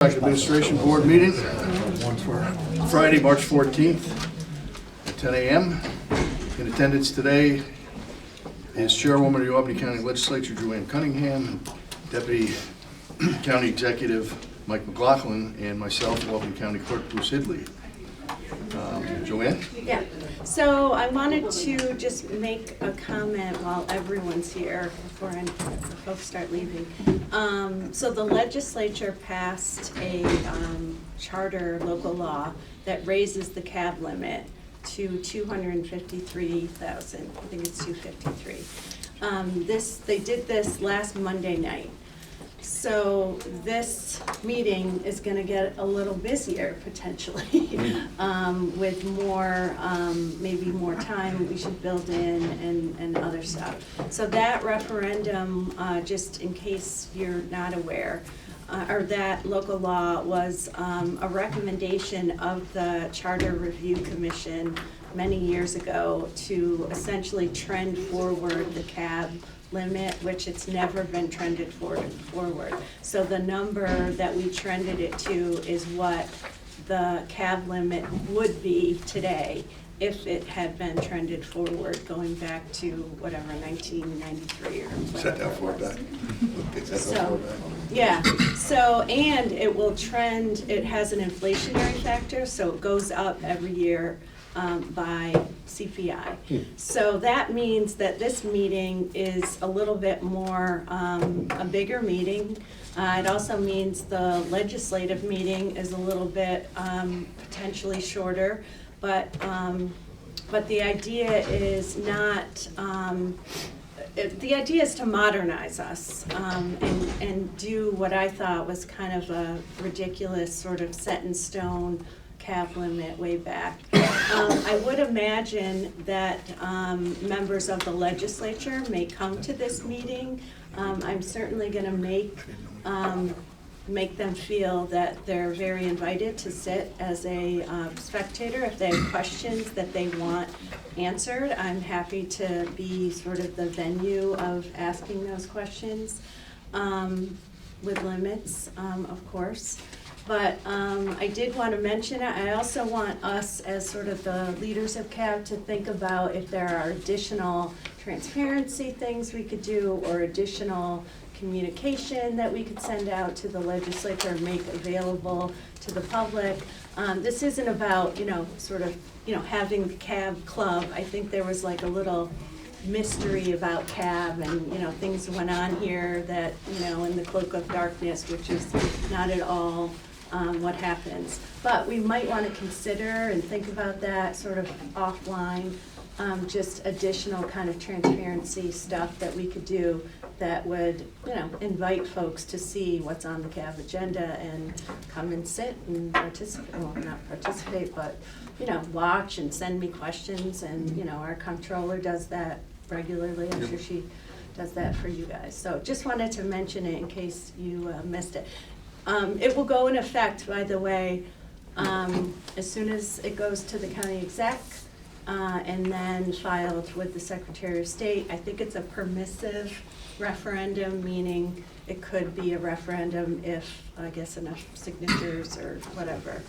Administration Board meeting for Friday, March 14th at 10 a.m. In attendance today is Chairwoman of the Albany County Legislature, Joanne Cunningham, Deputy County Executive Mike McLaughlin, and myself, Albany County Clerk Bruce Hidley. Joanne? Yeah, so I wanted to just make a comment while everyone's here before folks start leaving. So the legislature passed a charter local law that raises the cab limit to 253,000. I think it's 253. They did this last Monday night. So this meeting is going to get a little busier potentially with more, maybe more time we should build in and other stuff. So that referendum, just in case you're not aware, or that local law was a recommendation of the Charter Review Commission many years ago to essentially trend forward the cab limit, which it's never been trended forward. So the number that we trended it to is what the cab limit would be today if it had been trended forward, going back to whatever, 1993 or whatever. Set that far back. So, yeah, so, and it will trend, it has an inflationary factor, so it goes up every year by CPI. So that means that this meeting is a little bit more, a bigger meeting. It also means the legislative meeting is a little bit potentially shorter, but the idea is not, the idea is to modernize us and do what I thought was kind of a ridiculous sort of set in stone cap limit way back. I would imagine that members of the legislature may come to this meeting. I'm certainly going to make them feel that they're very invited to sit as a spectator. If they have questions that they want answered, I'm happy to be sort of the venue of asking those questions with limits, of course. But I did want to mention it. I also want us as sort of the leaders of CAB to think about if there are additional transparency things we could do or additional communication that we could send out to the legislature and make available to the public. This isn't about, sort of, having the CAB club. I think there was like a little mystery about CAB and, things went on here that, in the cloak of darkness, which is not at all what happens. But we might want to consider and think about that sort of offline, just additional kind of transparency stuff that we could do that would, invite folks to see what's on the CAB agenda and come and sit and participate, well, not participate, but, watch and send me questions. And, our comptroller does that regularly. I'm sure she does that for you guys. So just wanted to mention it in case you missed it. It will go in effect, by the way, as soon as it goes to the county exec and then filed with the Secretary of State. I think it's a permissive referendum, meaning it could be a referendum if, I guess, enough signatures or whatever,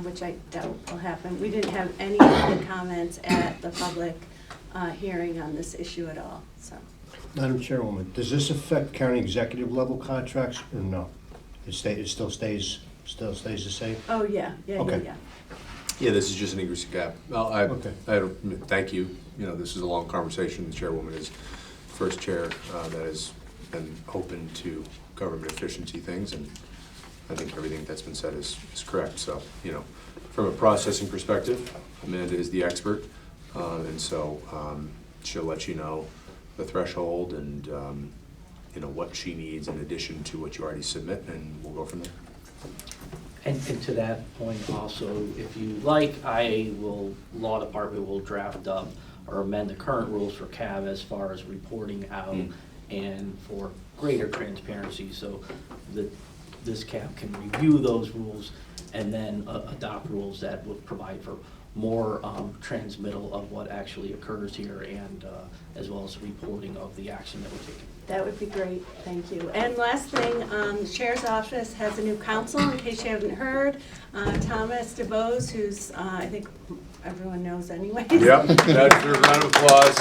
which I doubt will happen. We didn't have any of the comments at the public hearing on this issue at all. So, Madam Chairwoman, does this affect county executive level contracts or no? It still stays the same? oh yeah. Okay. Yeah, this is just an increase in cap. Well, Okay. Thank you. This is a long conversation. The chairwoman is the first chair that has been open to government efficiency things, and I think everything that's been said is correct. So, from a processing perspective, Amanda is the expert, and so she'll let you know the threshold and what she needs in addition to what you already submit, and we'll go from there. And to that point also, if you like, law department will draft up or amend the current rules for CAB as far as reporting out and for greater transparency, so that this CAB can review those rules and then adopt rules that would provide for more transmittal of what actually occurs here and as well as reporting of the action that we're taking. That would be great, thank you. And last thing, the Chair's office has a new counsel, in case you haven't heard. Thomas DeBose, who's, I think everyone knows anyways. Yep, that's a round of applause.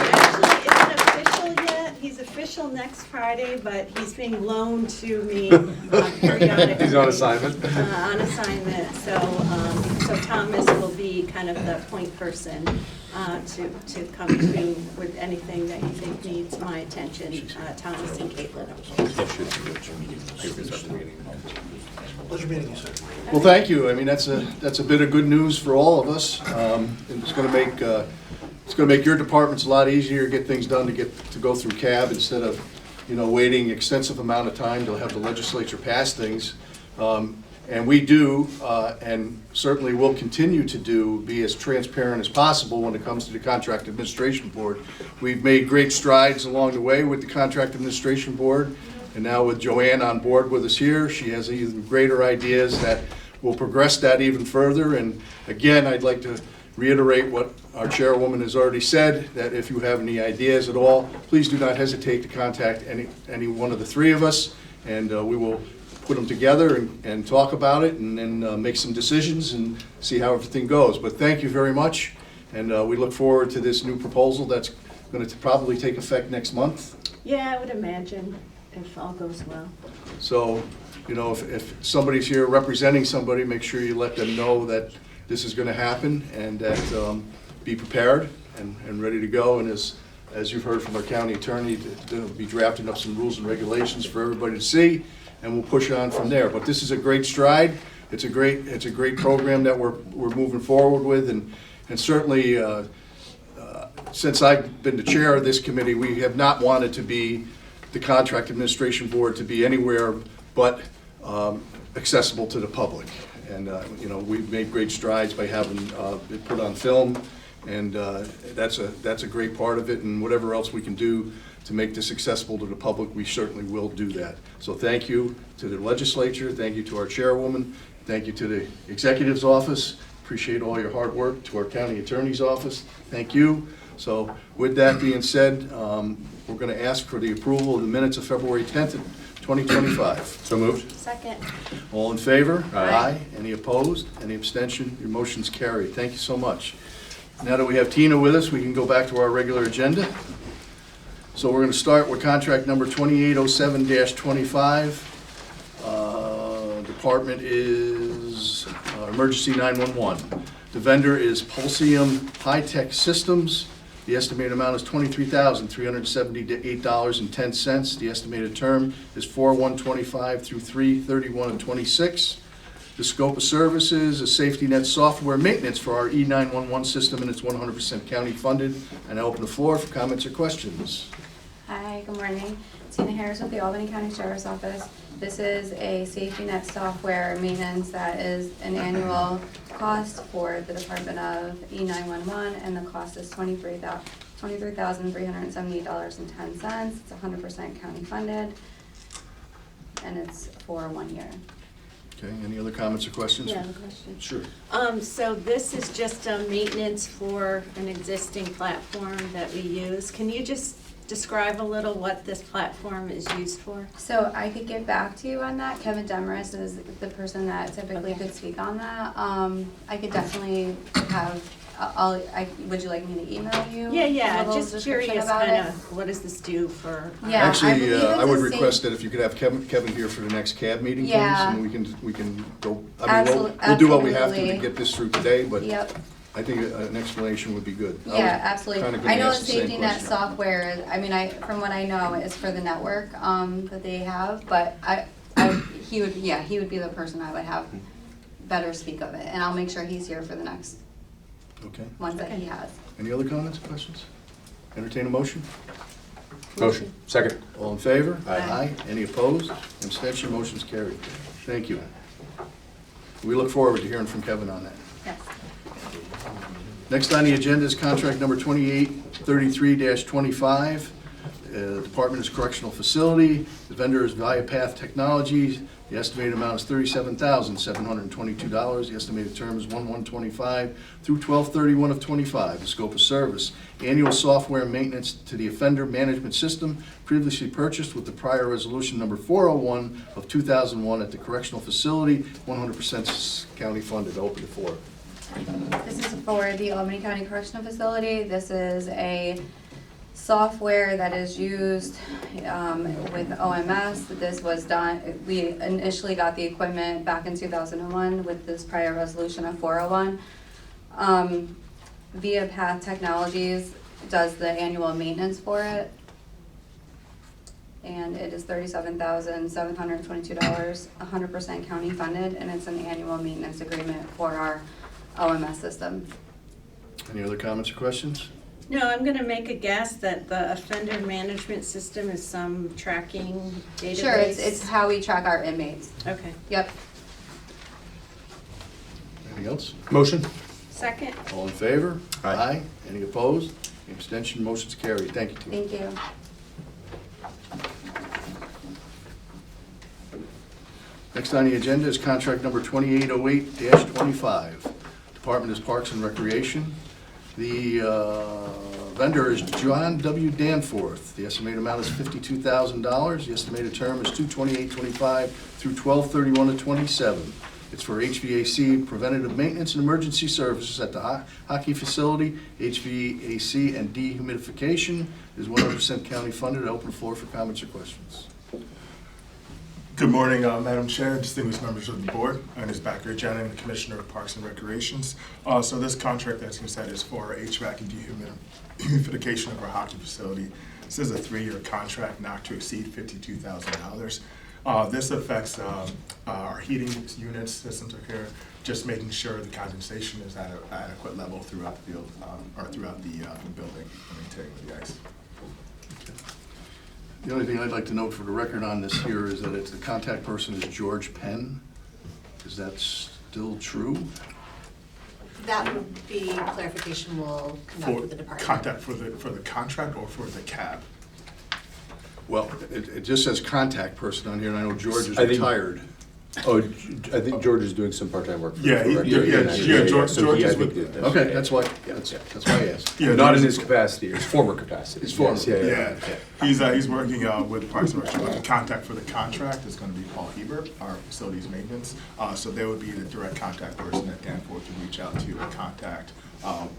Actually, isn't official yet. He's official next Friday, but he's being loaned to me periodically. He's on assignment. On assignment, so Thomas will be kind of the point person to come to with anything that you think needs my attention, Thomas and Caitlin. Well, thank you. I mean, that's a bit of good news for all of us. And it's going to make your departments a lot easier, get things done to go through CAB instead of, waiting extensive amount of time to have the legislature pass things. And we do, and certainly will continue to be as transparent as possible when it comes to the Contract Administration Board. We've made great strides along the way with the Contract Administration Board, and now with Joanne on board with us here, she has even greater ideas that will progress that even further. And again, I'd like to reiterate what our chairwoman has already said, that if you have any ideas at all, please do not hesitate to contact any one of the three of us, and we will put them together and talk about it and then make some decisions and see how everything goes. But thank you very much, and we look forward to this new proposal that's going to probably take effect next month. Yeah, I would imagine, if all goes well. So, if somebody's here representing somebody, make sure you let them know that this is going to happen and that be prepared and ready to go. And as you've heard from our county attorney, they'll be drafting up some rules and regulations for everybody to see, and we'll push on from there. But this is a great stride. It's a great program that we're moving forward with, and certainly since I've been the chair of this committee, we have not wanted to be the Contract Administration Board to be anywhere but accessible to the public. And we've made great strides by having it put on film, and that's a great part of it. And whatever else we can do to make this accessible to the public, we certainly will do that. So thank you to the legislature, thank you to our chairwoman, thank you to the executive's office. Appreciate all your hard work. To our county attorney's office, thank you. So with that being said, we're going to ask for the approval of the minutes of February 10th, 2025. So moved. Second. All in favor? Aye. Any opposed? Any abstention? Your motion's carried. Thank you so much. Now that we have Tina with us, we can go back to our regular agenda. So we're going to start with contract number 2807-25. Department is Emergency 911. The vendor is Pulsium High-Tech Systems. The estimated amount is $23,378.10. The estimated term is 4/1/25 through 3/31/26. The scope of services is safety net software maintenance for our E911 system, and it's 100% county funded. And I open the floor for comments or questions. Hi, good morning. Tina Harris with the Albany County Sheriff's Office. This is a safety net software maintenance that is an annual cost for the Department of E911, and the cost is $23,378.10. It's 100% county funded, and it's for 1 year. Okay, any other comments or questions? Yeah, the question. Sure. So this is just a maintenance for an existing platform that we use. Can you just describe a little what this platform is used for? So I could get back to you on that. Kevin Demarest is the person that typically could speak on that. I could definitely have, would you like me to email you? a Yeah, little just description curious about kind it? of, what does this do for? Yeah. I Actually, believe it's I would the same- request that if you could have Kevin here for the next CAB meeting, please, Yeah. and we can go, I mean, we'll do what we have to Absolutely. get this through today, but Yep, I think an explanation would be good. I was yeah, absolutely. kinda gonna I know the ask the same safety net question. software, from what I know, is for the network, that they have, but he would be the person I would have better speak of it, and I'll make sure he's here for the next Okay. ones that he has. Any other comments, questions? Entertain a motion? Motion. Second. All in favor? Aye. Any opposed? Abstention, motion's carried. Thank you. We look forward to hearing from Kevin on that. Yes. Next on the agenda is contract number 2833-25. The department is correctional facility. The vendor is ViaPath Technologies. The estimated amount is $37,722. The estimated term is 1/1/25 through 12/31 of '25. The scope of service, annual software maintenance to the offender management system previously purchased with the prior resolution number 401 of 2001 at the correctional facility, 100% county funded. Open the floor. This is for the Albany County Correctional Facility. This is a software that is used with OMS. This was done, we initially got the equipment back in 2001 with this prior resolution of 401. Via Path Technologies does the annual maintenance for it. And it is $37,722, 100% county funded, and it's an annual maintenance agreement for our OMS system. Any other comments or questions? No, I'm gonna make a guess that the offender management system is some tracking database. Sure, it's how we track our inmates. Okay. Yep. Anything else? Motion? Second? All in favor? Aye. Any opposed? Any abstention? Motion's carried. Thank you, Tina. Thank you. Next on the agenda is contract number 2808-25. Department is Parks and Recreation. The vendor is John W. Danforth. The estimated amount is $52,000. The estimated term is 2/28/25 through 12/31/27. It's for HVAC preventative maintenance and emergency services at the hockey facility. HVAC and dehumidification is 100% county funded. Open floor for comments or questions. Good morning, Madam Chair, distinguished members of the board. My name is Bakary Janin, the Commissioner of Parks and Recreations. So this contract that's been set is for HVAC and dehumidification of our hockey facility. This is a 3-year contract not to exceed $52,000. This affects our heating units, systems are here, just making sure the condensation is at an adequate level throughout the field, or throughout the building, maintaining the ice. The only thing I'd like to note for the record on this here is that the contact person is George Penn. Is that still true? That would be clarification we'll conduct For with the department. contact for the contract or for the cab? Well, it just says contact person on here, and I know George is I think- retired. Oh, I think George is doing some part-time work. for- Yeah, for he- Rec- yeah, George- so George he, I is think, with- did- Okay, that's why I asked. Yeah, Not in George- his capacity, his former capacity. His former, Yes, Yeah, he's working with Parks and Rec. The contact for the contract is going to be Paul Hebert, our facilities maintenance. So they would be the direct contact person that Danforth would reach out to and contact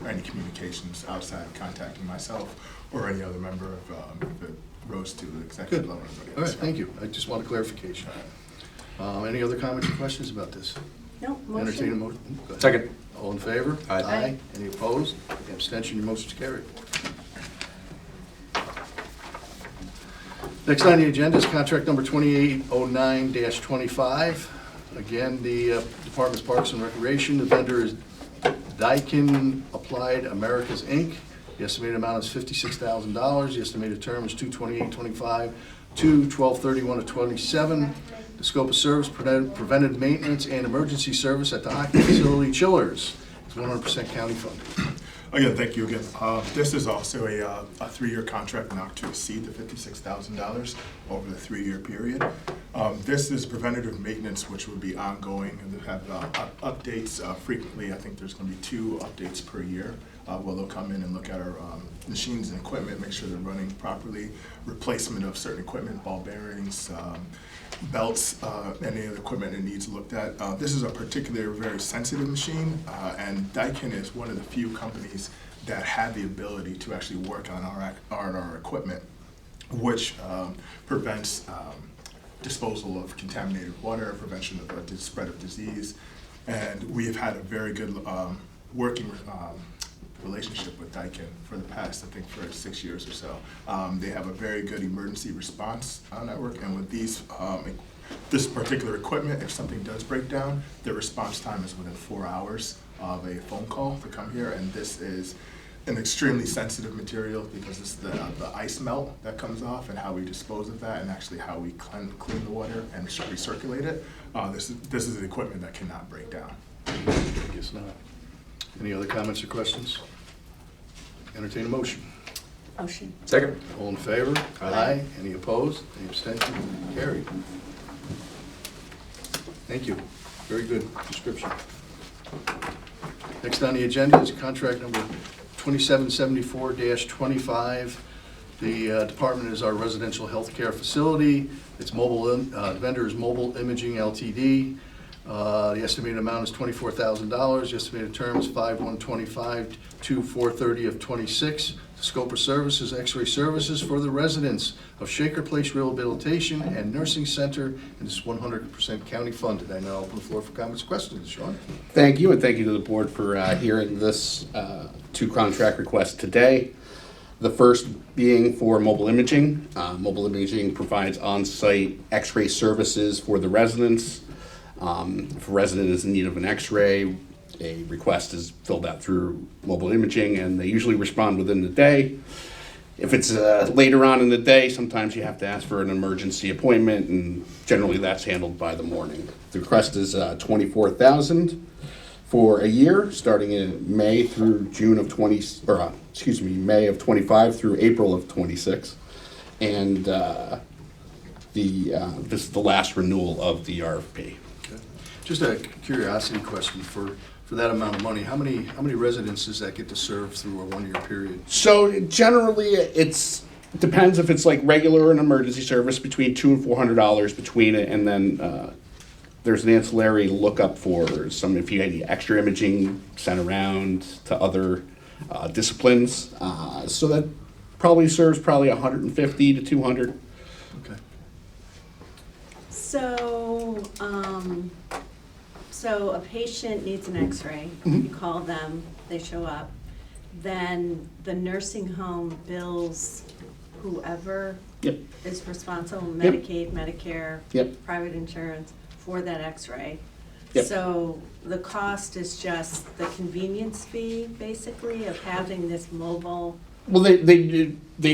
any communications outside of contacting myself or any other member if it rose to the executive Good. level. All right, thank you. I just want a clarification. Any other comments or questions about this? No, Entertain a motion? motion. Go ahead. Second. All in favor? Aye. Any opposed? Any abstention? Your motion's carried. Next on the agenda is contract number 2809-25. Again, the Department's Parks and Recreation. The vendor is Daikin Applied Americas, Inc. The estimated amount is $56,000. The estimated term is 2/28/25 to 12/31/27. The scope of service, preventive maintenance and emergency service at the hockey facility Chillers. It's 100% county funded. Again, thank you again. This is also a 3-year contract not to exceed the $56,000 over the 3-year period. This is preventative maintenance, which will be ongoing, and they have updates frequently. I think there's going to be 2 updates per year. Where they'll come in and look at our machines and equipment, make sure they're running properly, replacement of certain equipment, ball bearings, belts, any other equipment that needs looked at. This is a particularly very sensitive machine, and Daikin is one of the few companies that have the ability to actually work on our equipment, which prevents disposal of contaminated water, prevention of the spread of disease, and we have had a very good working relationship with Daikin for the past, I think, for 6 years or so. They have a very good emergency response network, and with this particular equipment, if something does break down, the response time is within 4 hours of a phone call to come here, and this is an extremely sensitive material because it's the ice melt that comes off and how we dispose of that and actually how we clean the water and recirculate it. This is the equipment that cannot break down. I guess not. Any other comments or questions? Entertain a motion. Motion. Second. All in favor? Aye. Any opposed? Any abstention? Carried. Thank you. Very good description. Next on the agenda is contract number 2774-25. The department is our residential healthcare facility. It's mobile, the vendor is Mobile Imaging LTD. The estimated amount is $24,000. The estimated term is 5/125 to 4/30 of '26. The scope of services, X-ray services for the residents of Shaker Place Rehabilitation and Nursing Center, and it's 100% county funded. I now open the floor for comments and questions. Sean? Thank you, and thank you to the board for hearing this two contract requests today. The first being for mobile imaging. Mobile imaging provides on-site X-ray services for the residents. If a resident is in need of an X-ray, a request is filled out through mobile imaging, and they usually respond within the day. If it's later on in the day, sometimes you have to ask for an emergency appointment, and generally that's handled by the morning. The request is $24,000 for a year, starting in May through May of 25 through April of 26, and this is the last renewal of the RFP. Okay. Just a curiosity question for that amount of money. How many residents does that get to serve through a one-year period? So generally, it's depends if it's like regular and emergency service, between $200 and $400 between it, and then there's an ancillary lookup for some if you had any extra imaging sent around to other disciplines. So that probably serves 150 to 200. Okay. So a patient needs an X-ray, you call them, they show up, then the nursing home bills whoever Yep. is responsible, Yep. Medicaid, Medicare, Yep. private insurance, for that X-ray. Yep. So the cost is just the convenience fee, basically, of having this mobile. Well, they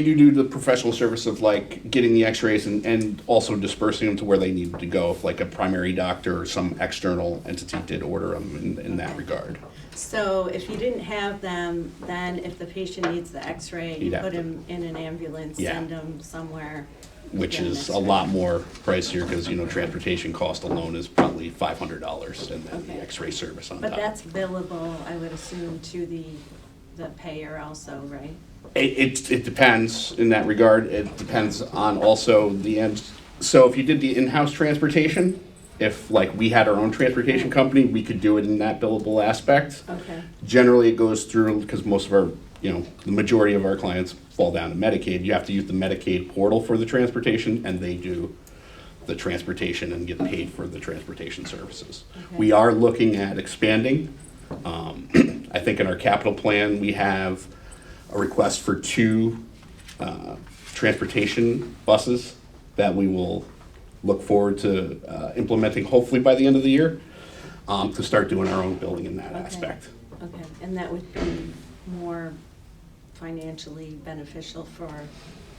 do the professional service of like getting the X-rays and also dispersing them to where they need to go if like a primary doctor or some external entity did order them in that regard. So if you didn't have them, then if the patient needs the X-ray, you You'd have put to- him in an ambulance, Yeah. send him somewhere. Which get an is a X-ray. lot more pricier because, transportation cost alone is probably $500 and then the Okay. X-ray service on But top. that's billable, I would assume, to the payer also, right? It depends in that regard. It depends on also the end. So if you did the in-house transportation, if like we had our own transportation company, we could do it in that billable aspect. Okay, Generally, it goes through, because most of our, the majority of our clients fall down to Medicaid. You have to use the Medicaid portal for the transportation, and they do the transportation and get paid for the transportation services. Okay. We are looking at expanding. I think in our capital plan, we have a request for 2 transportation buses that we will look forward to implementing hopefully by the end of the year, to start doing our own building in that Okay. aspect. okay, and that would be more financially beneficial for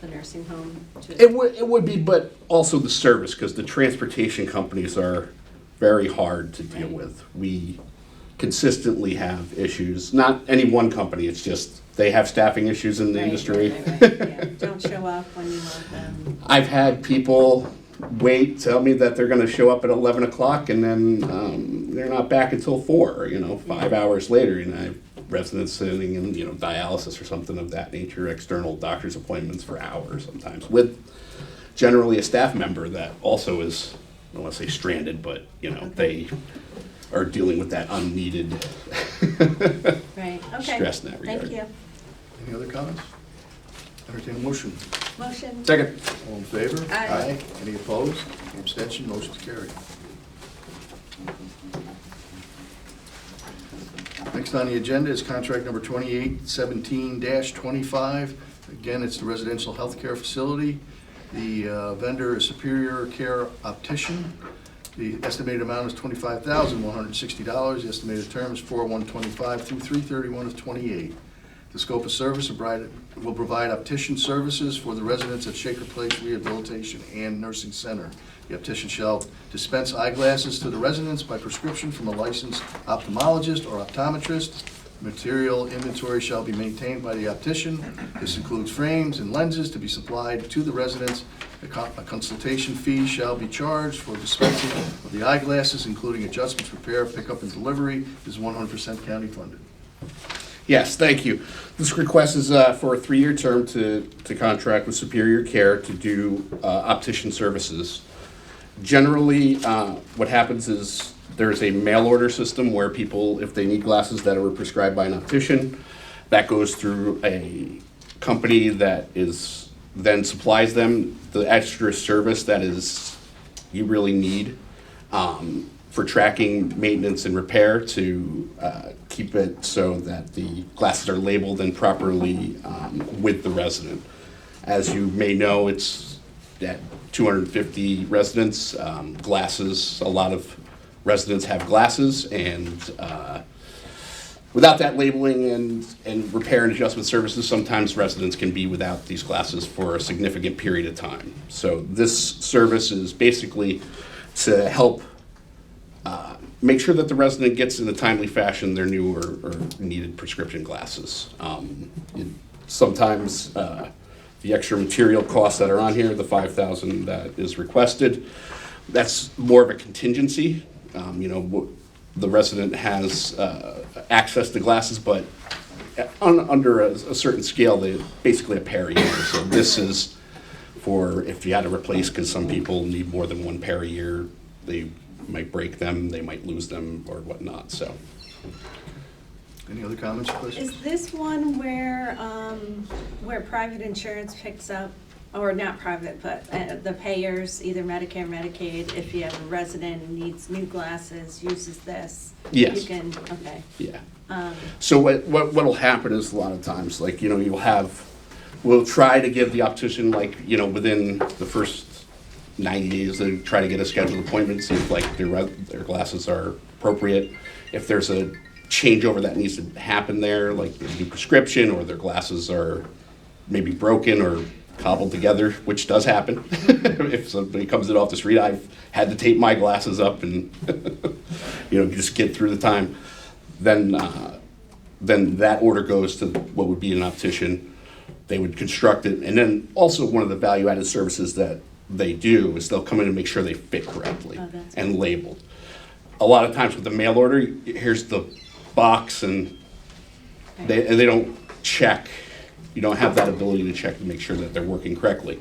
the nursing home to? It would be, but also the service, because the transportation companies are very hard to deal Right. with. We consistently have issues, not any one company, it's just they have staffing issues in the Right, industry. right, yeah. Don't show up when you want them. I've had people tell me that they're gonna show up at 11 o'clock and then they're not back until 4, 5 hours later, I have residents sitting in, dialysis or something of that nature, external doctor's appointments for hours sometimes, with generally a staff member that also is, I don't wanna say stranded, but, they are dealing with that unneeded Right, okay. stress in that regard. Thank you. Any other comments? Entertain a motion. Motion? Second. All in favor? Aye. Any opposed? Any abstention? Motion's carried. Next on the agenda is contract number 2817-25. Again, it's the residential healthcare facility. The vendor is Superior Care Optician. The estimated amount is $25,160. The estimated term is 4/125 through 3/31 of '28. The scope of service will provide optician services for the residents at Shaker Place Rehabilitation and Nursing Center. The optician shall dispense eyeglasses to the residents by prescription from a licensed ophthalmologist or optometrist. Material inventory shall be maintained by the optician. This includes frames and lenses to be supplied to the residents. A consultation fee shall be charged for dispensing of the eyeglasses, including adjustments, repair, pickup, and delivery. Is 100% county funded. Yes, thank you. This request is for a 3-year term to contract with Superior Care to do optician services. Generally, what happens is there's a mail order system where people, if they need glasses that are prescribed by an optician, that goes through a company that is then supplies them the extra service that is you really need for tracking, maintenance, and repair to keep it so that the glasses are labeled and properly with the resident. As you may know, it's at 250 residents, glasses, a lot of residents have glasses, and without that labeling and repair and adjustment services, sometimes residents can be without these glasses for a significant period of time. So this service is basically to help make sure that the resident gets in a timely fashion their new or needed prescription glasses. Sometimes the extra material costs that are on here, the $5,000 that is requested, that's more of a contingency. The resident has access to glasses, but under a certain scale, they basically a pair a year. So this is for if you had to replace, because some people need more than one pair a year. They might break them, they might lose them, or whatnot. So, Any other comments or questions? Is this one where private insurance picks up, or not private, but the payers, either Medicare, Medicaid, if you have a resident who needs new glasses, uses this? Yes. You can, okay. yeah. So what'll happen is a lot of times, like, we'll try to give the optician, within the first 90 days, they try to get a scheduled appointment, see if their glasses are appropriate. If there's a changeover that needs to happen there, like a new prescription, or their glasses are maybe broken or cobbled together, which does happen. If somebody comes in off the street, I've had to tape my glasses up and just get through the time. Then that order goes to what would be an optician. They would construct it, and then also one of the value-added services that they do is they'll come in and make sure they fit correctly and labeled. A lot of times with the mail order, here's the box, and they don't check. You don't have that ability to check to make sure that they're working correctly.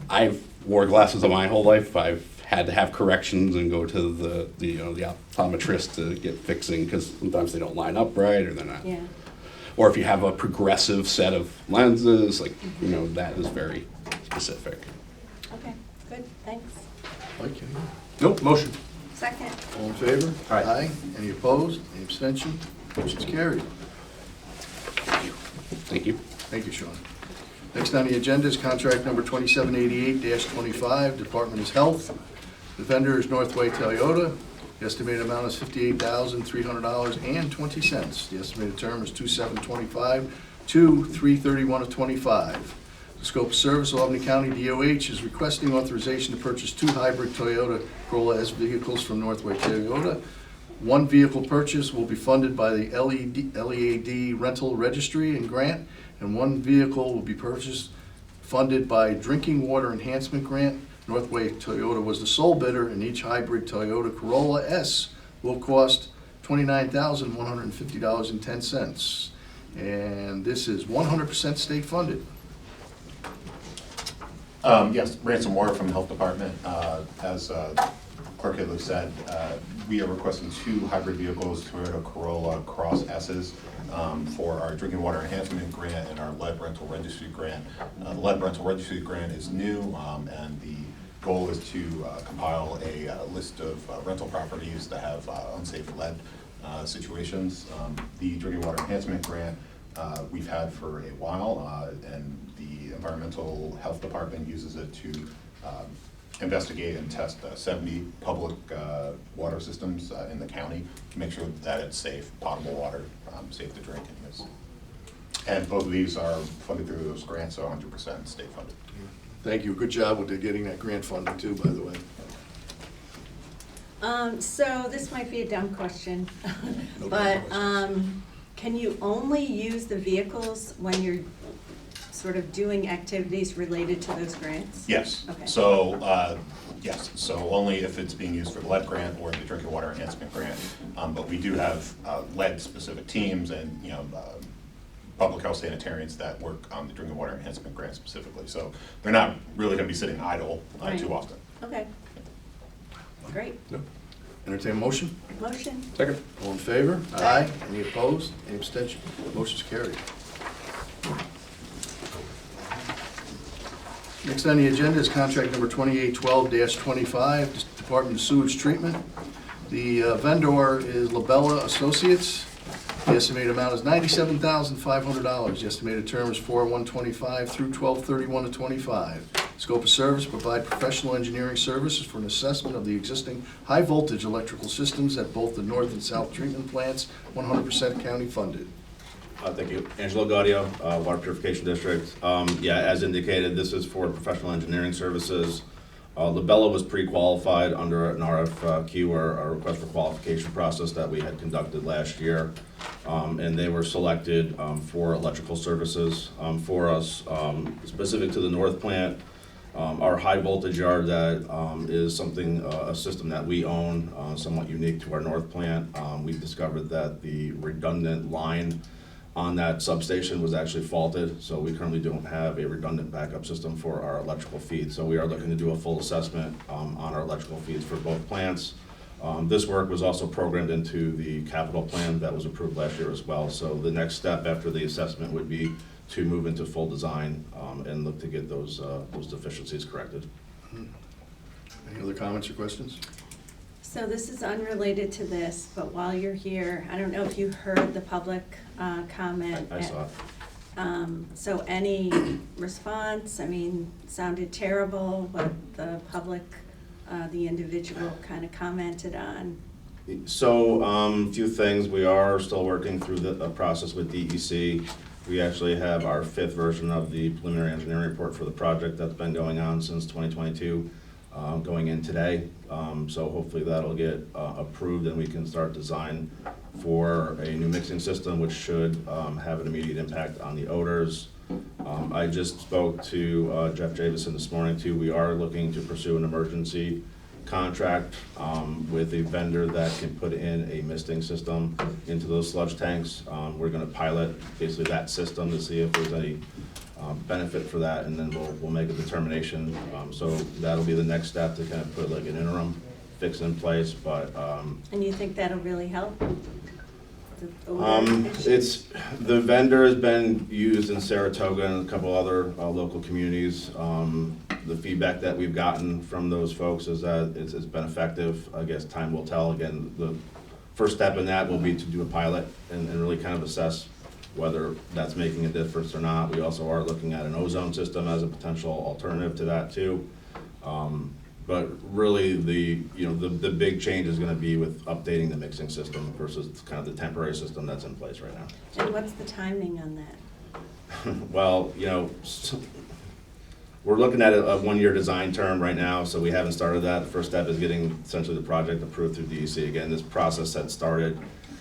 I've wore glasses all my whole life. I've had to have corrections and go to the optometrist to get fixing, because sometimes they don't line up right, or they're not. Yeah. Or if you have a progressive set of lenses, that is very specific. Okay, good, thanks. Mike, any? Nope, motion. Second. All in favor? Aye. Any opposed? Any abstention? Motion's carried. Thank you. Thank you, Sean. Next on the agenda is contract number 2788-25, Department of Health. The vendor is Northway Toyota. The estimated amount is $58,300.20. The estimated term is 2/7/25 to 3/31/25. The scope of service, Albany County DOH is requesting authorization to purchase 2 hybrid Toyota Corolla S vehicles from Northway Toyota. One vehicle purchase will be funded by the LEAD Rental Registry and Grant, and one vehicle will be funded by Drinking Water Enhancement Grant. Northway Toyota was the sole bidder, and each hybrid Toyota Corolla S will cost $29,150.10. And this is 100% state funded. Yes, Ransom Ward from the Health Department. As Clerk Hidley said, we are requesting 2 hybrid vehicles, Toyota Corolla Cross S's, for our Drinking Water Enhancement Grant and our Lead Rental Registry Grant. The Lead Rental Registry Grant is new, and the goal is to compile a list of rental properties that have unsafe lead situations. The Drinking Water Enhancement Grant we've had for a while, and the Environmental Health Department uses it to investigate and test 70 public water systems in the county to make sure that it's safe, potable water, safe to drink and use. And both of these are funded through those grants, so 100% state funded. Thank you. Good job with getting that grant funding too, by the way. So this might be a dumb question, No but dumb Can you only use the vehicles when you're sort of doing activities related to those grants? Yes. Okay. So, yes, so only if it's being used for the lead grant or the drinking water enhancement grant. But we do have lead-specific teams and, public health sanitarians that work on the drinking water enhancement grant specifically. So they're not really gonna be sitting idle Right. too often. Okay. Great. Entertain a motion? Motion. Second. All in favor? Aye. Any opposed? Any abstention? Motion's carried. Next on the agenda is contract number 2812-25, Department of Sewage Treatment. The vendor is Labella Associates. The estimated amount is $97,500. The estimated term is 4/1/25 through 12/31/25. Scope of service, provide professional engineering services for an assessment of the existing high-voltage electrical systems at both the north and south treatment plants, 100% county funded. Thank you. Angelo Gaudio, Water Purification District. Yeah, as indicated, this is for professional engineering services. Labella was pre-qualified under an RFQ, or a request for qualification process that we had conducted last year. And they were selected for electrical services for us. Specific to the north plant, our high voltage yard that is something, a system that we own, somewhat unique to our north plant. We discovered that the redundant line on that substation was actually faulted, so we currently don't have a redundant backup system for our electrical feed. So we are looking to do a full assessment on our electrical feeds for both plants. This work was also programmed into the capital plan that was approved last year as well. So the next step after the assessment would be to move into full design and look to get those deficiencies corrected. Any other comments or questions? So this is unrelated to this, but while you're here, I don't know if you heard the public comment. I saw it. So any response? I mean, sounded terrible, what the public, the individual kind of commented on. So, a few things. We are still working through the process with DEC. We actually have our 5th version of the preliminary engineering report for the project that's been going on since 2022, going in today. So hopefully that'll get approved and we can start design for a new mixing system, which should have an immediate impact on the odors. I just spoke to Jeff Javison this morning too. We are looking to pursue an emergency contract with a vendor that can put in a misting system into those sludge tanks. We're gonna pilot basically that system to see if there's any benefit for that, and then we'll make a determination. So that'll be the next step to kind of put like an interim fix in place, but And you think that'll really help? The odor issue? it's, the vendor has been used in Saratoga and a couple other local communities. The feedback that we've gotten from those folks is that it's been effective. I guess time will tell. Again, the first step in that will be to do a pilot and really kind of assess whether that's making a difference or not. We also are looking at an ozone system as a potential alternative to that too. But really the big change is gonna be with updating the mixing system versus kind of the temporary system that's in place right now. And what's the timing on that? Well, we're looking at a 1-year design term right now, so we haven't started that. The first step is getting essentially the project approved through DEC. Again, this process had started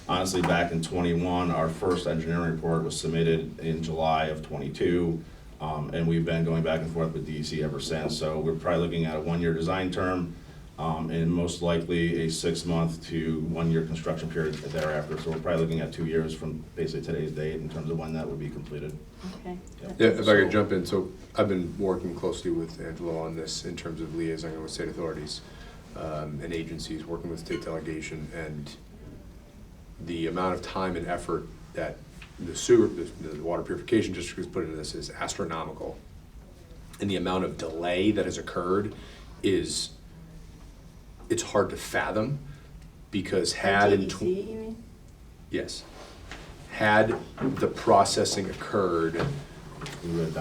honestly back in '21. Our first engineering report was submitted in July of '22, and we've been going back and forth with DEC ever since. So we're probably looking at a 1-year design term, and most likely a 6-month to 1-year construction period thereafter. So we're probably looking at 2 years from basically today's date in terms of when that would be completed. Okay. Yeah, if I could jump in, so I've been working closely with Angelo on this in terms of liaising with state authorities and agencies, working with state delegation, and the amount of time and effort that the Water Purification District has put into this is astronomical. And the amount of delay that has occurred it's hard to fathom, because had in DEC, you mean? yes, had the processing occurred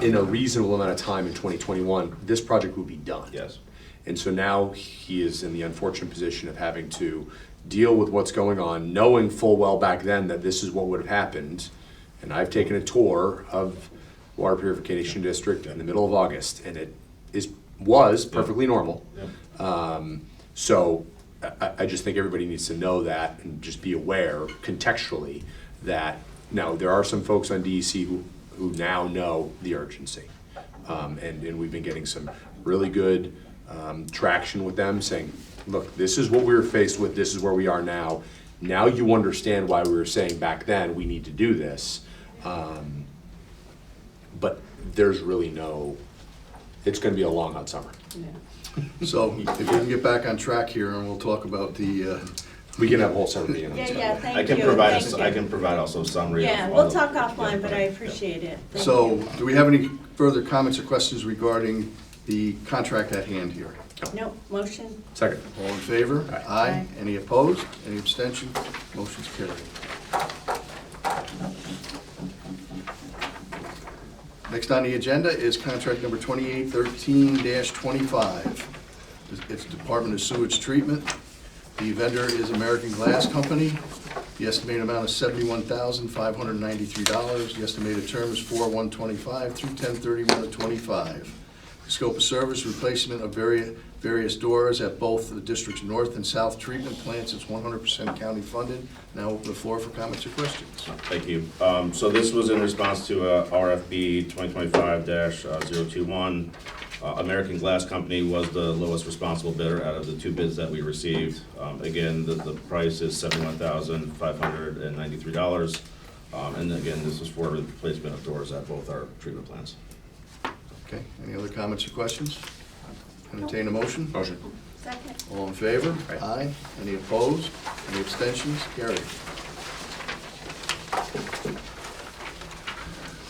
in a reasonable amount of time in 2021, this project would be done. Yes. And so now he is in the unfortunate position of having to deal with what's going on, knowing full well back then that this is what would have happened. And I've taken a tour of Water Purification District in the middle of August, and it was perfectly normal. So I just think everybody needs to know that and just be aware contextually that Now, there are some folks on DEC who now know the urgency. And we've been getting some really good traction with them, saying, look, this is what we were faced with, this is where we are now. Now you understand why we were saying back then, we need to do this. But there's really no, it's gonna be a long hot summer. So if you can get back on track here, and we'll talk about the, We can have a whole summer meeting on this. Yeah, thank I you. can provide, thank you. I can provide also a summary. Yeah, of we'll all talk the- offline, but I yeah. appreciate it. Thank so you. do we have any further comments or questions regarding the contract at hand here? No, motion? Second. All in favor? Aye. Any opposed? Any abstention? Motion's carried. Next on the agenda is contract number 2813-25. It's Department of Sewage Treatment. The vendor is American Glass Company. The estimated amount is $71,593. The estimated term is 4/125 through 10/31/25. The scope of service, replacement of various doors at both the district's north and south treatment plants. It's 100% county funded. Now open the floor for comments or questions. Thank you. So this was in response to RFP 2025-021. American Glass Company was the lowest responsible bidder out of the two bids that we received. Again, the price is $71,593. And again, this is for the replacement of doors at both our treatment plants. Okay, any other comments or questions? Entertain a motion? Motion. Second. All in favor? Aye. Any opposed? Any abstentions? Carried.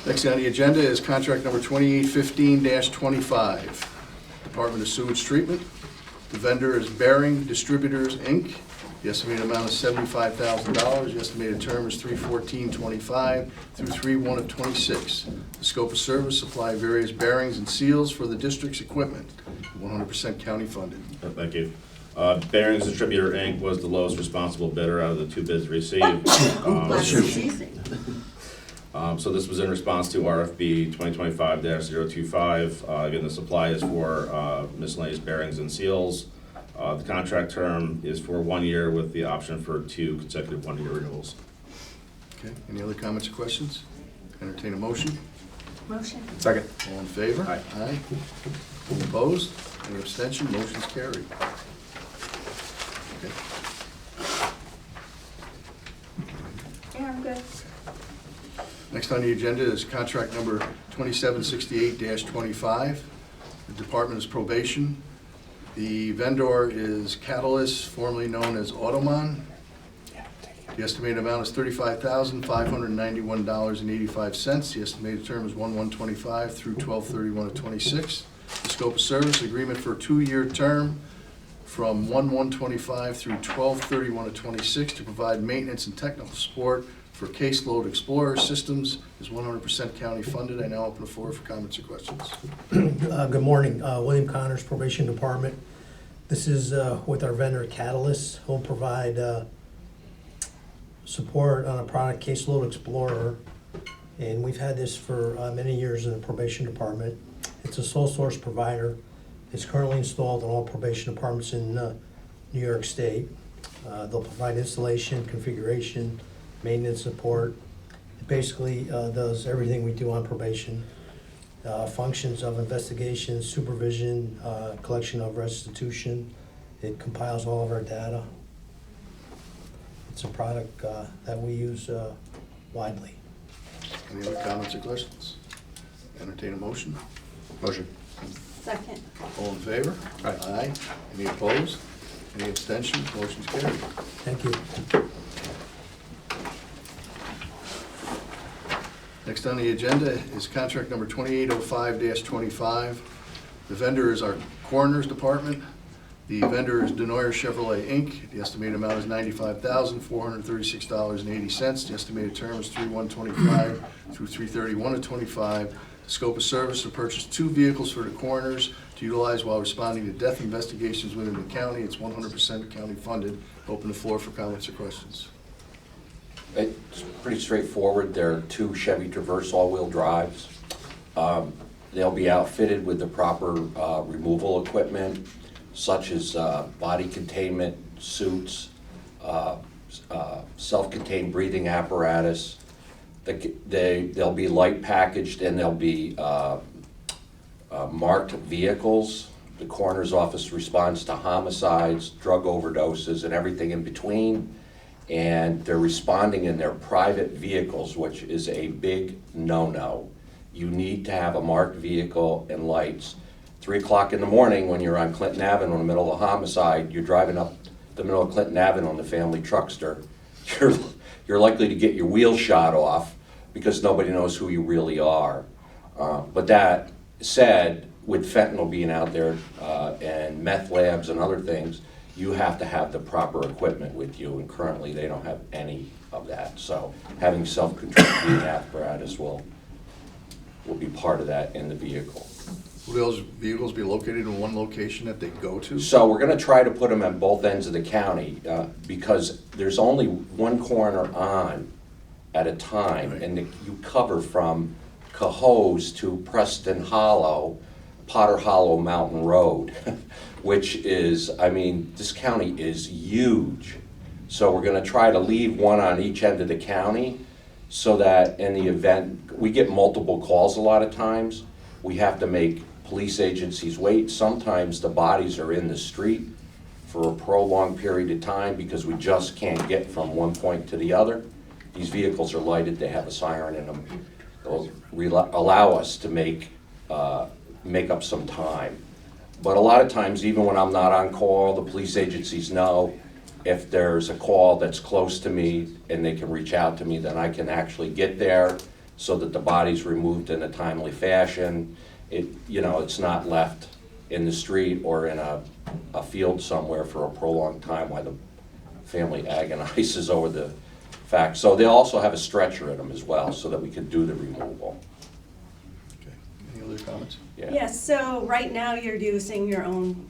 Next on the agenda is contract number 2815-25, Department of Sewage Treatment. The vendor is Bearing Distributors, Inc. The estimated amount is $75,000. The estimated term is 3/14/25 through 3/1/26. The scope of service, supply various bearings and seals for the district's equipment, 100% county funded. Thank you. Bearings Distributor, Inc. was the lowest responsible bidder out of the two bids received. So this was in response to RFP 2025-025. Again, the supply is for miscellaneous bearings and seals. The contract term is for 1 year with the option for 2 consecutive 1-year renewals. Okay, any other comments or questions? Entertain a motion. Motion? Second. All in favor? Aye. Aye. Any opposed? Any abstention? Motion's carried. Okay. Yeah, I'm good. Next on the agenda is contract number 2768-25. The department is probation. The vendor is Catalyst, formerly known as Automon. The estimated amount is $35,591.85. The estimated term is 1/1/25 through 12/31/26. The scope of service, agreement for a 2-year term from 1/1/25 through 12/31/26 to provide maintenance and technical support for Caseload Explorer Systems is 100% county funded. I now open the floor for comments or questions. Good morning, William Connors, Probation Department. This is with our vendor Catalyst, who'll provide support on a product, Caseload Explorer. And we've had this for many years in the Probation Department. It's a sole source provider. It's currently installed in all probation departments in New York State. They'll provide installation, configuration, maintenance support. It basically does everything we do on probation. Functions of investigation, supervision, collection of restitution. It compiles all of our data. It's a product that we use widely. Any other comments or questions? Entertain a motion. Motion. Second. All in favor? Aye. Aye. Any opposed? Any abstentions? Motion's carried. Thank you. Next on the agenda is contract number 2805-25. The vendor is our Coroner's Department. The vendor is Denoyer Chevrolet, Inc. The estimated amount is $95,436.80. The estimated term is 3/1/25 through 3/31/25. The scope of service to purchase 2 vehicles for the coroners to utilize while responding to death investigations within the county. It's 100% county funded. Open the floor for comments or questions. It's pretty straightforward. There are 2 Chevy Traverse all-wheel drives. They'll be outfitted with the proper removal equipment, such as body containment suits, self-contained breathing apparatus, They'll be light packaged and they'll be marked vehicles. The coroner's office responds to homicides, drug overdoses, and everything in between. And they're responding in their private vehicles, which is a big no-no. You need to have a marked vehicle and lights. 3 o'clock in the morning, when you're on Clinton Avenue in the middle of a homicide, you're driving up the middle of Clinton Avenue on the family truckster. You're likely to get your wheels shot off because nobody knows who you really are. But that said, with fentanyl being out there and meth labs and other things, you have to have the proper equipment with you, and currently they don't have any of that. So having self-controlled breathing apparatus will be part of that in the vehicle. Will those vehicles be located in one location that they go to? So we're gonna try to put them at both ends of the county because there's only one coroner on at a time, Right. and you cover from Cohoes to Preston Hollow, Potter Hollow Mountain Road, which is, I mean, this county is huge. So we're gonna try to leave one on each end of the county so that in the event, we get multiple calls a lot of times. We have to make police agencies wait. Sometimes the bodies are in the street for a prolonged period of time because we just can't get from one point to the other. These vehicles are lighted, they have a siren in them. They'll allow us to make up some time. But a lot of times, even when I'm not on call, the police agencies know if there's a call that's close to me and they can reach out to me, then I can actually get there so that the body's removed in a timely fashion. It's not left in the street or in a field somewhere for a prolonged time while the family agonizes over the fact. So they also have a stretcher in them as well so that we can do the removal. Okay. Any other comments? Yes, so right now you're using your own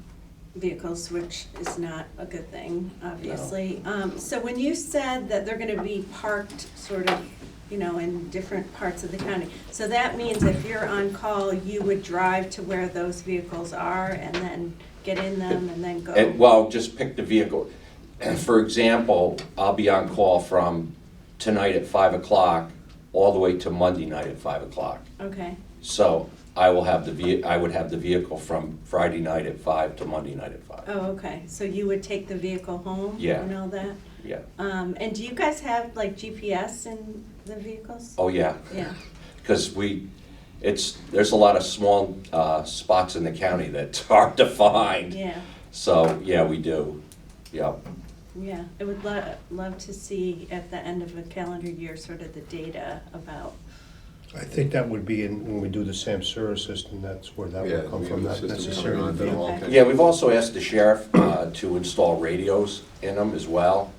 vehicles, which is not a good thing, obviously. So when you said that they're gonna be parked sort of, in different parts of the county, so that means if you're on call, you would drive to where those vehicles are and then get in them and then go? Well, just pick the vehicle. For example, I'll be on call from tonight at 5 o'clock all the way to Monday night at 5 o'clock. Okay, So I would have the vehicle from Friday night at 5 to Monday night at 5. oh, okay, so you would take the vehicle home? Yeah. And all that? Yeah. And do you guys have like GPS in the vehicles? Oh, yeah. Yeah, Because there's a lot of small spots in the county that are hard to find. yeah, So, yeah, we do. Yeah. yeah. I would love to see at the end of a calendar year sort of the data about, I think that would be when we do the Samsara system, that's where that Yeah, would come we from, have the not system necessarily going on, the vehicle. Okay. Yeah, we've also asked the sheriff to install radios in them as well,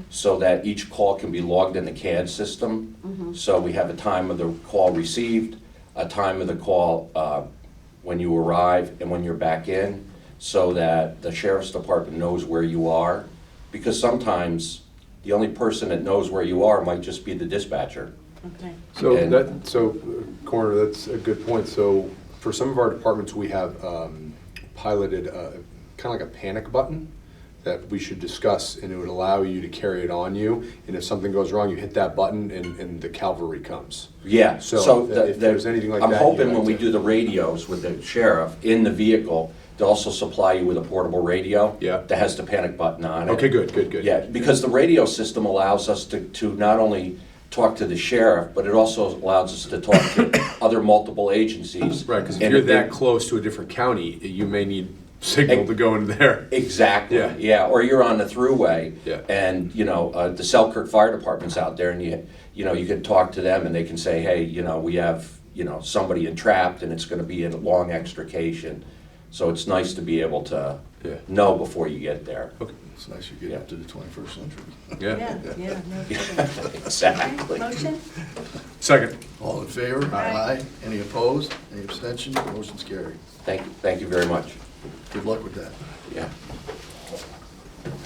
so that each call can be logged in the CAD system. So we have a time of the call received, a time of the call when you arrive and when you're back in, so that the sheriff's department knows where you are. Because sometimes the only person that knows where you are might just be the dispatcher. okay. So Coroner, that's a good point. So for some of our departments, we have piloted kind of like a panic button that we should discuss, and it would allow you to carry it on you. And if something goes wrong, you hit that button and the cavalry comes. Yeah, So if there's anything like that, I'm hoping you'd when we like to- do the radios with the sheriff in the vehicle, they'll also supply you with a portable radio. Yeah. That has the panic button on it. Okay, good. Yeah, because the radio system allows us to not only talk to the sheriff, but it also allows us to talk to other multiple agencies. Right, because if And you're they- that close to a different county, you may need signal to go in there. Exactly, Yeah. yeah, or you're on the thruway. Yeah. And, the Selkirk Fire Department's out there, and you can talk to them, and they can say, hey, we have, somebody entrapped, and it's gonna be a long extrication. So it's nice to be able to Yeah. know before you get there. Okay. It's nice you get up to the 21st century. Yeah, yeah, no kidding. Exactly. Motion? Second. All in favor? Aye. Any opposed? Any abstention? Motion's carried. Thank you very much. Good luck with that. Yeah.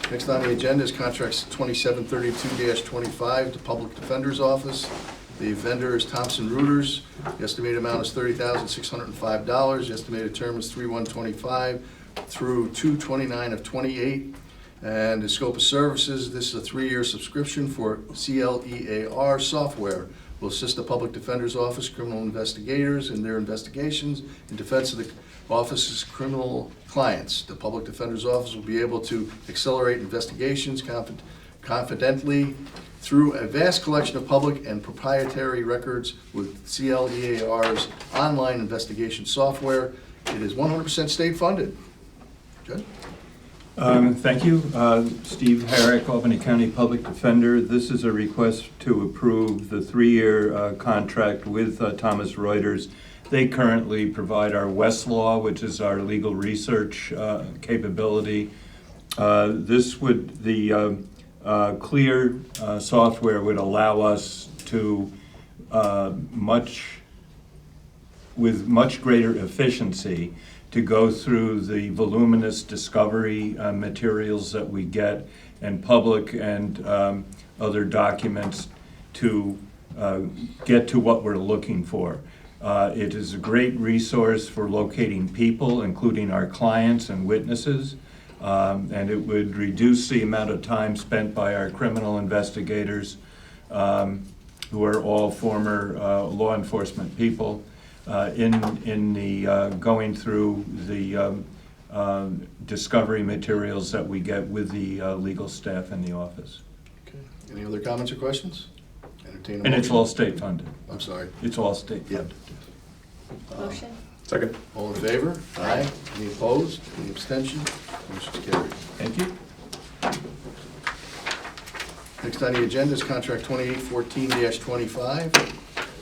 Next on the agenda is contracts 2732-25, the Public Defender's Office. The vendor is Thompson Reuters. The estimated amount is $30,605. The estimated term is 3/1/25 through 2/29 of '28. And the scope of services, this is a 3-year subscription for CLEAR software will assist the Public Defender's Office criminal investigators in their investigations in defense of the office's criminal clients. The Public Defender's Office will be able to accelerate investigations confidently through a vast collection of public and proprietary records with CLEAR's online investigation software. It is 100% state funded. Judge? Thank you. Steve Herrick, Albany County Public Defender. This is a request to approve the 3-year contract with Thomas Reuters. They currently provide our Westlaw, which is our legal research capability. The Clear software would allow us to with much greater efficiency to go through the voluminous discovery materials that we get and public and other documents to get to what we're looking for. It is a great resource for locating people, including our clients and witnesses, and it would reduce the amount of time spent by our criminal investigators, who are all former law enforcement people, in the going through the discovery materials that we get with the legal staff in the office. Okay. Any other comments or questions? Entertain a And it's motion. all state funded. I'm sorry. It's all state Yep. funded. Motion? Second. All in favor? Aye. Any opposed? Any abstention? Motion's carried. Thank you. Next on the agenda is contract 2814-25.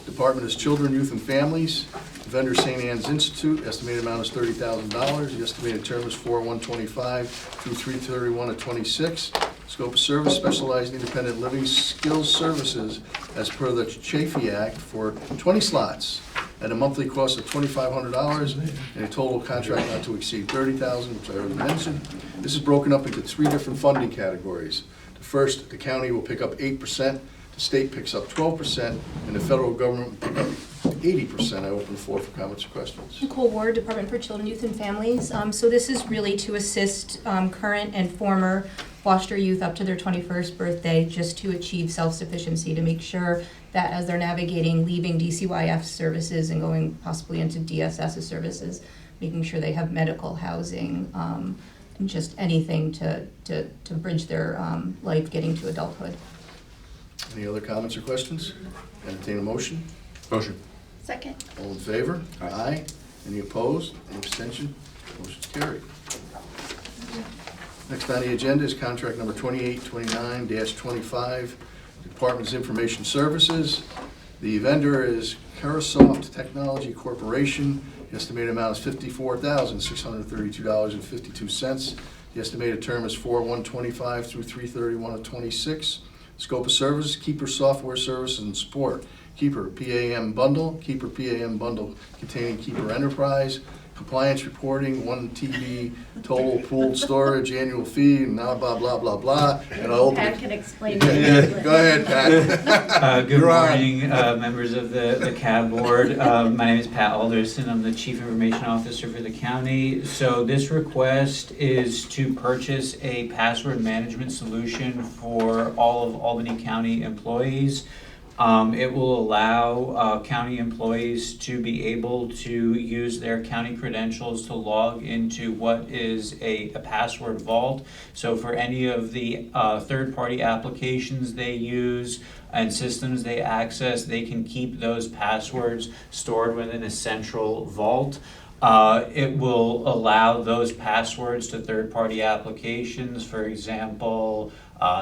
Department is Children, Youth, and Families. Vendor St. Anne's Institute. Estimated amount is $30,000. The estimated term is 4/125 through 3/31/26. Scope of service, specialized independent living skills services as per the Chafee Act for 20 slots at a monthly cost of $2,500 and a total contract not to exceed $30,000, which I already mentioned. This is broken up into 3 different funding categories. The first, the county will pick up 8%, the state picks up 12%, and the federal government will pick up 80%. I open the floor for comments or questions. Nicole Ward, Department for Children, Youth, and Families. So this is really to assist current and former foster youth up to their 21st birthday, just to achieve self-sufficiency, to make sure that as they're navigating leaving DCYF services and going possibly into DSS services, making sure they have medical, housing, and just anything to bridge their life getting to adulthood. Any other comments or questions? Entertain a motion. Motion. Second. All in favor? Aye. Any opposed? Any abstention? Motion's carried. Next on the agenda is contract number 2829-25, Department's Information Services. The vendor is Carasoft Technology Corporation. The estimated amount is $54,632.52. The estimated term is 4/125 through 3/31/26. Scope of service, Keeper Software Services and Support. Keeper PAM Bundle, Keeper PAM Bundle containing Keeper Enterprise, compliance reporting, 1 TB total pooled storage, annual fee, and blah, blah, blah, blah, blah. And I'll open Pat it. can explain. Yeah, go ahead, Pat. Good You're on. morning, members of the CAB board. My name is Pat Alderson. I'm the Chief Information Officer for the county. So this request is to purchase a password management solution for all of Albany County employees. It will allow county employees to be able to use their county credentials to log into what is a password vault. So for any of the third-party applications they use and systems they access, they can keep those passwords stored within a central vault. It will allow those passwords to third-party applications, for example,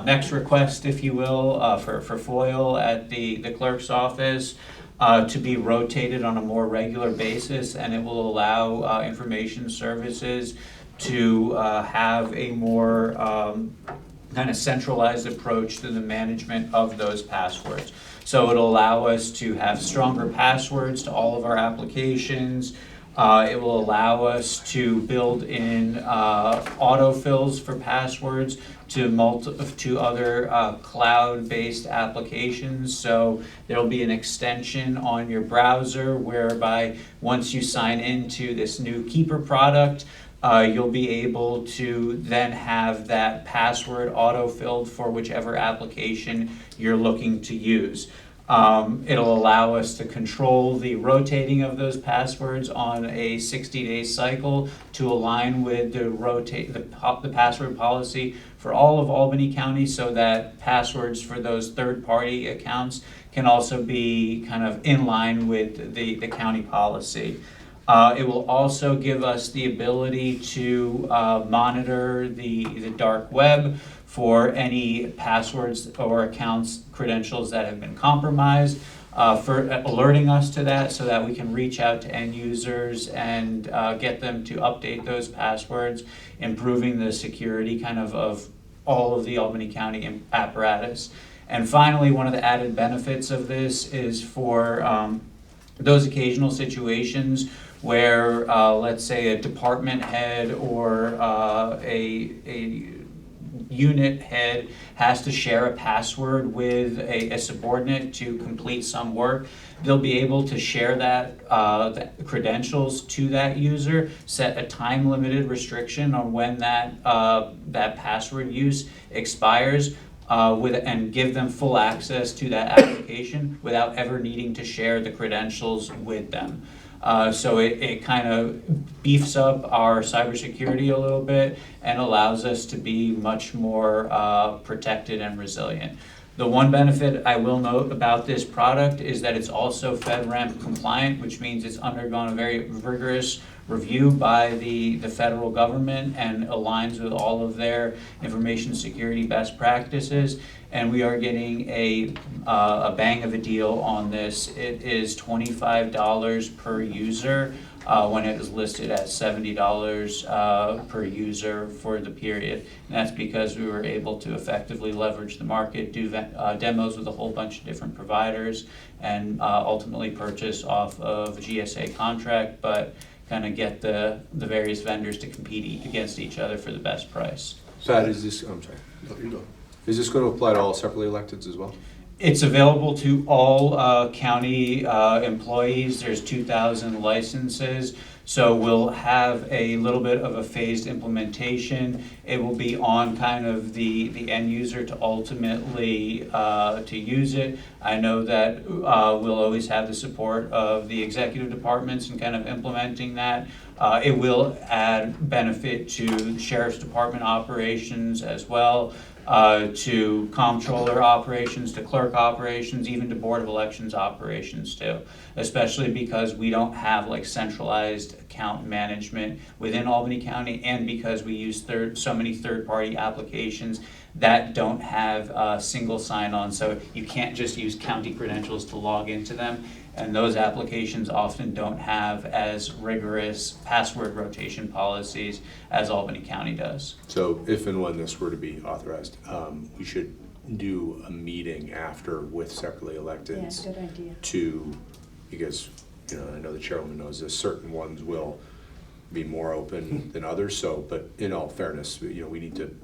Next Request, if you will, for FOIL at the clerk's office, to be rotated on a more regular basis, and it will allow information services to have a more kind of centralized approach to the management of those passwords. So it'll allow us to have stronger passwords to all of our applications. It will allow us to build in autofills for passwords to other cloud-based applications. So there'll be an extension on your browser whereby once you sign into this new Keeper product, you'll be able to then have that password autofilled for whichever application you're looking to use. It'll allow us to control the rotating of those passwords on a 60-day cycle to align with the password policy for all of Albany County, so that passwords for those third-party accounts can also be kind of in line with the county policy. It will also give us the ability to monitor the dark web for any passwords or accounts credentials that have been compromised, for alerting us to that so that we can reach out to end users and get them to update those passwords, improving the security kind of all of the Albany County apparatus. And finally, one of the added benefits of this is for those occasional situations where, let's say, a department head or a unit head has to share a password with a subordinate to complete some work, they'll be able to share that the credentials to that user, set a time-limited restriction on when that password use expires, and give them full access to that application without ever needing to share the credentials with them. So it kind of beefs up our cybersecurity a little bit and allows us to be much more protected and resilient. The one benefit I will note about this product is that it's also FedRAMP compliant, which means it's undergone a very rigorous review by the federal government and aligns with all of their information security best practices. And we are getting a bang of a deal on this. It is $25 per user when it is listed at $70 per user for the period. And that's because we were able to effectively leverage the market, do demos with a whole bunch of different providers, and ultimately purchase off of a GSA contract, but kind of get the various vendors to compete against each other for the best price. Pat, is this, I'm sorry. No, you go. Is this going to apply to all separately electeds as well? It's available to all county employees. There's 2,000 licenses, so we'll have a little bit of a phased implementation. It will be on kind of the end user to ultimately to use it. I know that we'll always have the support of the executive departments in kind of implementing that. It will add benefit to Sheriff's Department operations as well, to comptroller operations, to clerk operations, even to Board of Elections operations too, especially because we don't have like centralized account management within Albany County, and because we use so many third-party applications that don't have single sign-on, so you can't just use county credentials to log into them. And those applications often don't have as rigorous password rotation policies as Albany County does. So if and when this were to be authorized, we should do a meeting after with separately electeds. Yeah, good idea. Because, I know the chairwoman knows this, certain ones will be more open than others, so, but in all fairness, we need to,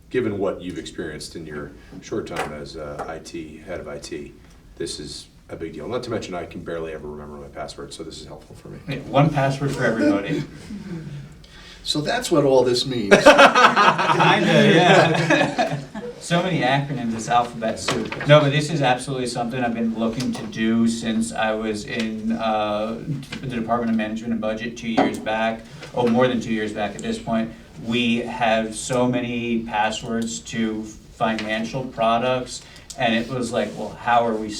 given what you've experienced in your short time as head of IT, this is a big deal. Not to mention I can barely ever remember my password, so this is helpful for me. One password for everybody. So that's what all this means. Kinda, yeah. So many acronyms, it's alphabet soup. No, but this is absolutely something I've been looking to do since I was in the Department of Management and Budget 2 years back, more than 2 years back at this point. We have so many passwords to financial products, and it was like, well, how are we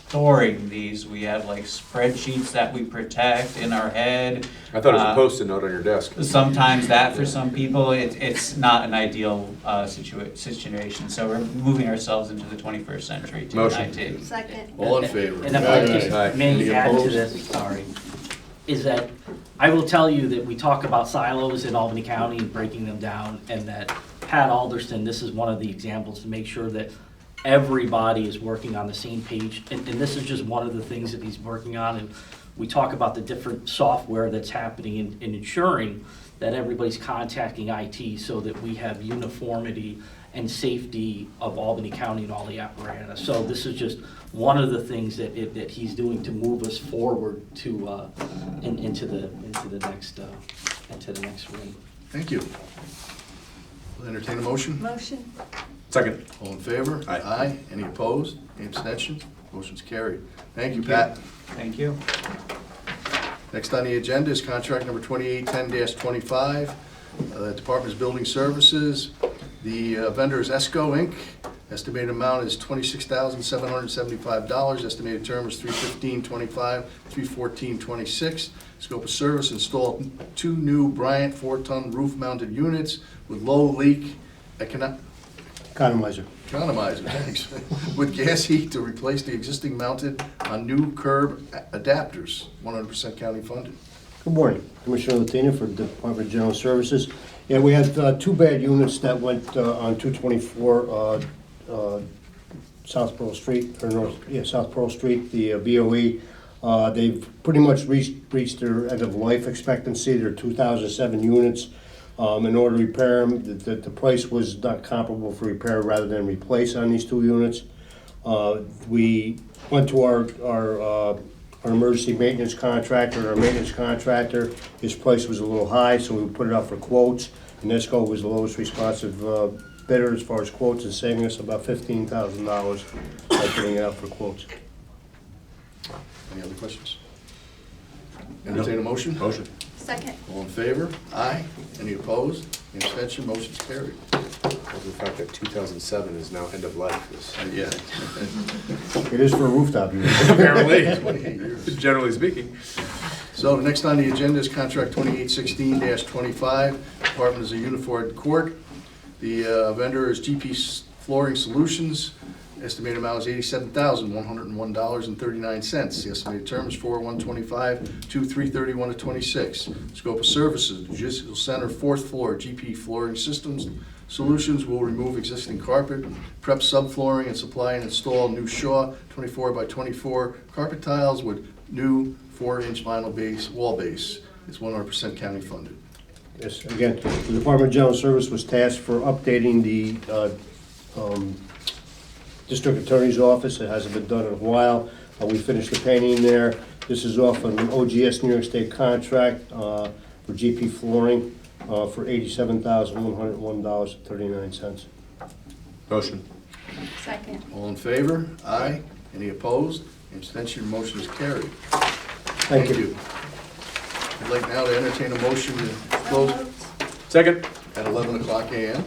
storing these? We have like spreadsheets that we protect in our head. I thought it was a Post-it note on your desk. Sometimes that for some people, it's not an ideal situation. So we're moving ourselves into the 21st century to Motion. IT. Second. All in favor? And if I just Aye. may Any add to opposed? this, sorry, is that I will tell you that we talk about silos in Albany County and breaking them down, and that Pat Alderston, this is one of the examples to make sure that everybody is working on the same page. And this is just one of the things that he's working on. And we talk about the different software that's happening in ensuring that everybody's contacting IT so that we have uniformity and safety of Albany County and all the apparatus. So this is just one of the things that he's doing to move us forward to into the next room. Thank you. We'll entertain a motion. Motion? Second. All in favor? Aye. Any opposed? Any abstentions? Motion's carried. Thank you, Pat. Thank you. Next on the agenda is contract number 2810-25, Department's Building Services. The vendor is ESCO Inc. Estimated amount is $26,775. Estimated term is 3/15/25, 3/14/26. Scope of service, install 2 new Bryant 4-ton roof-mounted units with low leak Economizer. economizer, thanks, with gas heat to replace the existing mounted on new curb adapters, 100% county funded. Good morning, Commissioner Latina for Department of General Services. Yeah, we had 2 bad units that went on 224 South Pearl Street, or North, yeah, South Pearl Street, the BOE. They've pretty much reached their end of life expectancy. They're 2007 units. In order to repair them, the price was not comparable for repair rather than replace on these 2 units. We went to our emergency maintenance contractor. Our maintenance contractor, his price was a little high, so we put it out for quotes. And ESCO was the lowest responsive bidder as far as quotes, and saving us about $15,000 by putting it out for quotes. Any other questions? Entertain a motion? Motion. Second. All in favor? Aye. Any opposed? Any abstention? Motion's carried. The fact that 2007 is now end of life is. Yeah. It is for a rooftop unit. Apparently, 28 years. generally speaking. So the next on the agenda is contract 2816-25. Department is a Unified Court. The vendor is GP Flooring Solutions. Estimated amount is $87,101.39. The estimated term is 4/1/25 to 3/31/26. Scope of services, Logistical Center, 4th floor, GP Flooring Systems Solutions will remove existing carpet, prep subflooring, and supply and install new Shaw 24x24 carpet tiles with new 4-inch vinyl base, wall base. It's 100% county funded. Yes, again, the Department of General Service was tasked for updating the District Attorney's Office. It hasn't been done in a while. We finished the painting there. This is off an OGS New York State contract for GP Flooring for $87,101.39. Motion. Second. All in favor? Aye. Any opposed? Abstention, motion is carried. Thank you. I'd like now to entertain a motion to close Second. at 11 o'clock a.m.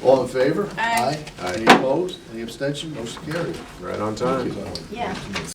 All in favor? Aye. Any opposed? Any abstention? Motion carried. Right on time. Thank you. Yeah.